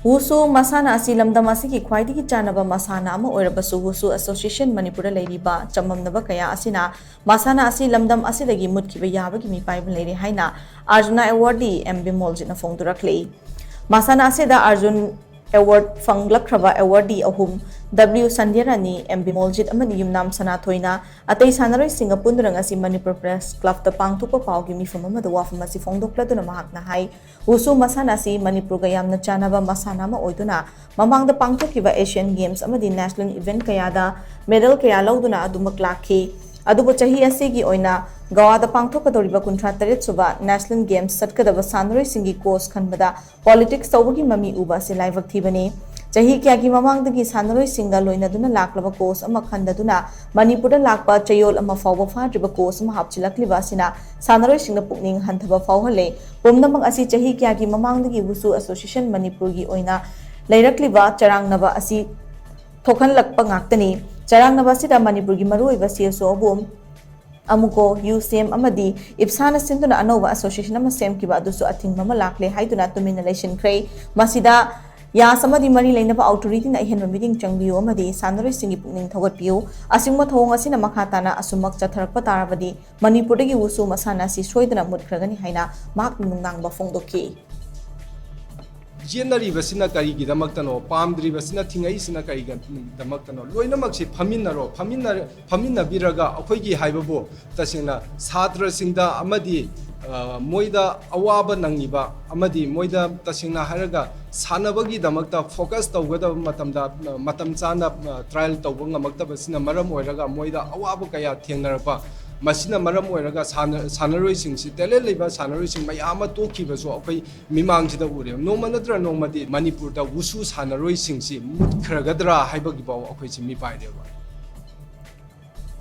Wushu Mashana Asi Lamdam Asigi KHWAIDAGI CHANABA MASANA OIRABASU Wushu Association Manipur LEIRIBA CHAMAMNABA Kaya ASINA MASANA Asi Lamdam Asidagi Mutkhiba Yabagi Meepaiba Leire HAINA ARJUNA AWARDEE Bimoljit PHONGDORAKLI MASANA Asida ARJUN Award PHONGDORAKLI AWARDEE ahum W Sandirani Bimoljit amani yumnam sana thoina atei sanaroi singa pundurang asi Manipur Press Club ta pangthupa paugi mifam amada wafam asi phongdokladuna mahakna hai Wushu Mashana Asi Manipur ga yamna chanaba masana ma oiduna mamangda pangthokiba Asian Games amadi national event kayada medal kaya lauduna adumak lakhi adubu chahi asigi oina Gawada pangthokadoriba kuntra taret suba national games satkadaba sanaroi singi course khanbada politics tawbagi mami uba se laivak thibani Chahi kya ki mamangdagi sanaroi singa loinaduna laklaba course ama khandaduna Manipur lakpa chayol ama fawba fadriba course ama hapchilakliba sina sanaroi singa pukning hanthaba fawhale pomnamang asi chahi kya ki mamangdagi Wushu Association Manipur gi oina leirakliba charangnaba asi thokhanlakpa ngaktani charangnaba sida Manipur gi maruiba CSO bom Amuko UCM amadi Ipsana sinduna anova association ama sem kiba adusu ating mama lakle haiduna tumina leishin kray masida ya samadi mari lainaba authority na ihenba meeting changbiyo amadi sanaroi singi pukning thogatpiyo asingma thong asina makhatana asumak chatharakpa tarabadi Manipurdagi Wushu Mashana Asi soidana mutkragani haina mak nungnangba phongdokki Jenari basina kari ki damaktano pamdri basina thingai sina kari ga damaktano loinamak se phaminna biraga akhoi gi haibabo tasingna sadra singda amadi moida awaba nangiba amadi moida tasingna haraga sanabagi damakta focus tawgada matam chana trial tawba ngamakta basina maram oiraga moida awaba kaya thengnarapa Masina maram oiraga sanaroi singsi tele leiba sanaroi sing mayama tokibaso akhoi mimangjida ure noma natra nomadi Manipur da Wushu sanaroi singsi mutkhragadra haibagi baw akhoi si mi paireba